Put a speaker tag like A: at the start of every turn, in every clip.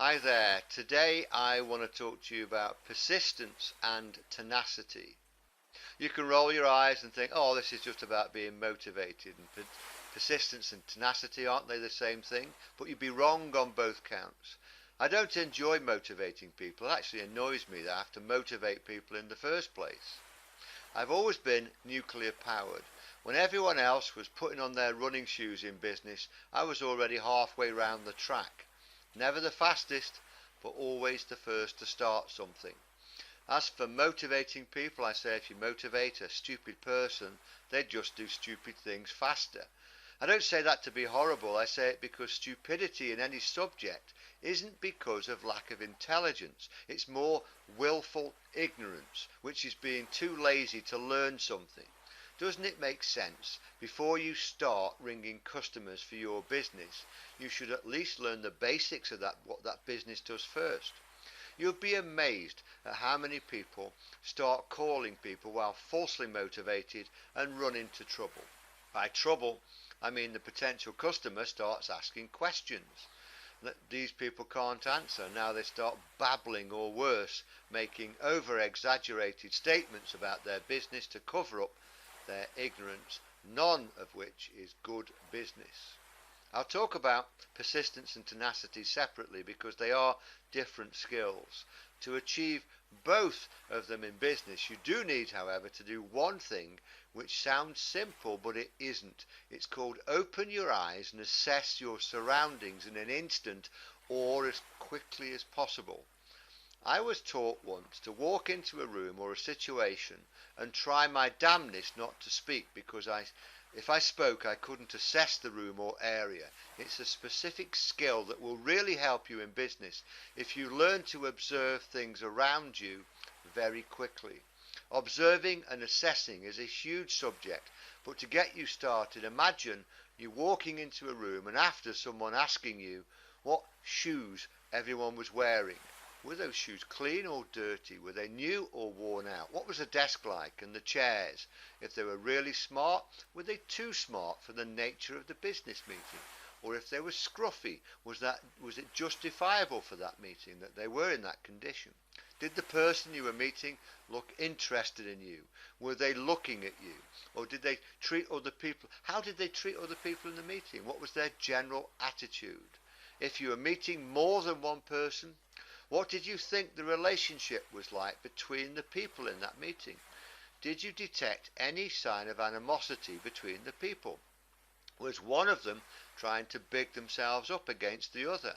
A: Hi there. Today I want to talk to you about persistence and tenacity. You can roll your eyes and think, oh, this is just about being motivated. And persistence and tenacity, aren't they the same thing? But you'd be wrong on both counts. I don't enjoy motivating people. It actually annoys me that I have to motivate people in the first place. I've always been nuclear powered. When everyone else was putting on their running shoes in business, I was already halfway round the track. Never the fastest, but always the first to start something. As for motivating people, I say if you motivate a stupid person, they just do stupid things faster. I don't say that to be horrible, I say it because stupidity in any subject isn't because of lack of intelligence. It's more willful ignorance, which is being too lazy to learn something. Doesn't it make sense? Before you start ringing customers for your business, you should at least learn the basics of what that business does first. You'll be amazed at how many people start calling people while falsely motivated and run into trouble. By trouble, I mean the potential customer starts asking questions that these people can't answer. Now they start babbling, or worse, making over-exaggerated statements about their business to cover up their ignorance, none of which is good business. I'll talk about persistence and tenacity separately because they are different skills. To achieve both of them in business, you do need, however, to do one thing which sounds simple, but it isn't. It's called open your eyes and assess your surroundings in an instant or as quickly as possible. I was taught once to walk into a room or a situation and try my damnedest not to speak because if I spoke I couldn't assess the room or area. It's a specific skill that will really help you in business if you learn to observe things around you very quickly. Observing and assessing is a huge subject, but to get you started, imagine you walking into a room and after someone asking you what shoes everyone was wearing. Were those shoes clean or dirty? Were they new or worn out? What was the desk like and the chairs? If they were really smart, were they too smart for the nature of the business meeting? Or if they were scruffy, was it justifiable for that meeting that they were in that condition? Did the person you were meeting look interested in you? Were they looking at you? Or did they treat other people? How did they treat other people in the meeting? What was their general attitude? If you were meeting more than one person, what did you think the relationship was like between the people in that meeting? Did you detect any sign of animosity between the people? Was one of them trying to big themselves up against the other?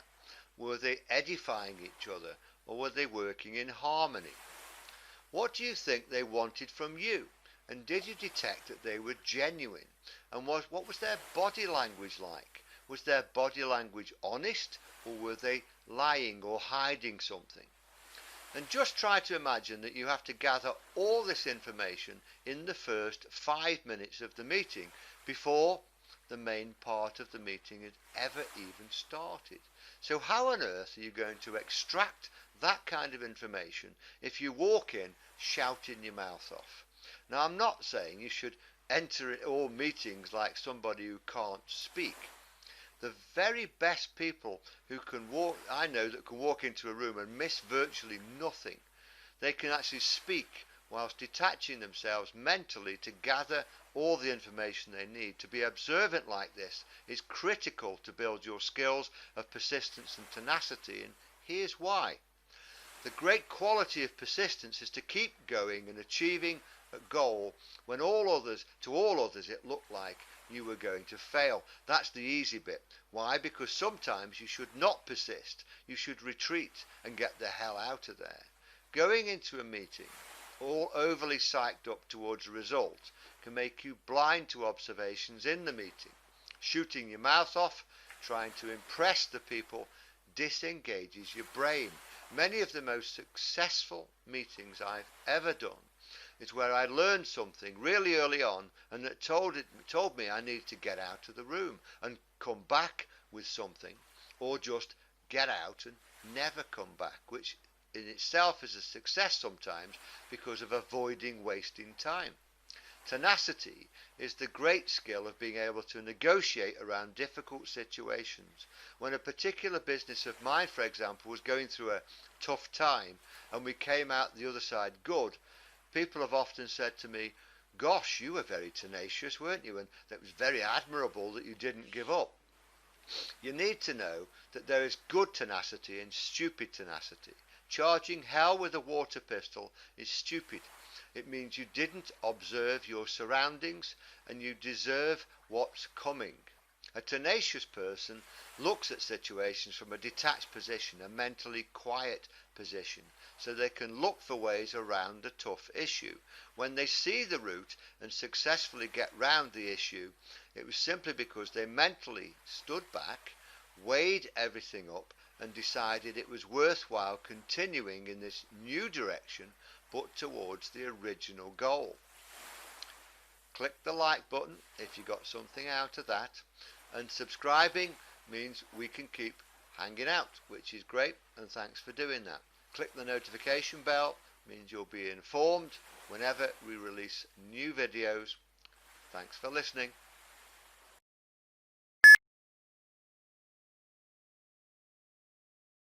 A: Were they edifying each other, or were they working in harmony? What do you think they wanted from you? And did you detect that they were genuine? And what was their body language like? Was their body language honest, or were they lying or hiding something? And just try to imagine that you have to gather all this information in the first 5 minutes of the meeting before the main part of the meeting had ever even started. So how on earth are you going to extract that kind of information if you walk in shouting your mouth off? Now, I'm not saying you should enter all meetings like somebody who can't speak. The very best people I know that can walk into a room and miss virtually nothing. They can actually speak whilst detaching themselves mentally to gather all the information they need. To be observant like this is critical to build your skills of persistence and tenacity, and here's why. The great quality of persistence is to keep going and achieving a goal when to all others it looked like you were going to fail. That's the easy bit. Why? Because sometimes you should not persist. You should retreat and get the hell out of there. Going into a meeting all overly psyched up towards a result can make you blind to observations in the meeting. Shooting your mouth off, trying to impress the people, disengages your brain. Many of the most successful meetings I've ever done is where I learned something really early on and that told me I need to get out of the room and come back with something, or just get out and never come back, which in itself is a success sometimes because of avoiding wasting time. Tenacity is the great skill of being able to negotiate around difficult situations. When a particular business of mine, for example, was going through a tough time and we came out the other side good, people have often said to me, "Gosh, you were very tenacious, weren't you? And that was very admirable that you didn't give up." You need to know that there is good tenacity and stupid tenacity. Charging hell with a water pistol is stupid. It means you didn't observe your surroundings and you deserve what's coming. A tenacious person looks at situations from a detached position, a mentally quiet position, so they can look for ways around a tough issue. When they see the route and successfully get round the issue, it was simply because they mentally stood back, weighed everything up, and decided it was worthwhile continuing in this new direction, but towards the original goal. Click the like button if you got something out of that, and subscribing means we can keep hanging out, which is great, and thanks for doing that. Click the notification bell, means you'll be informed whenever we release new videos. Thanks for listening.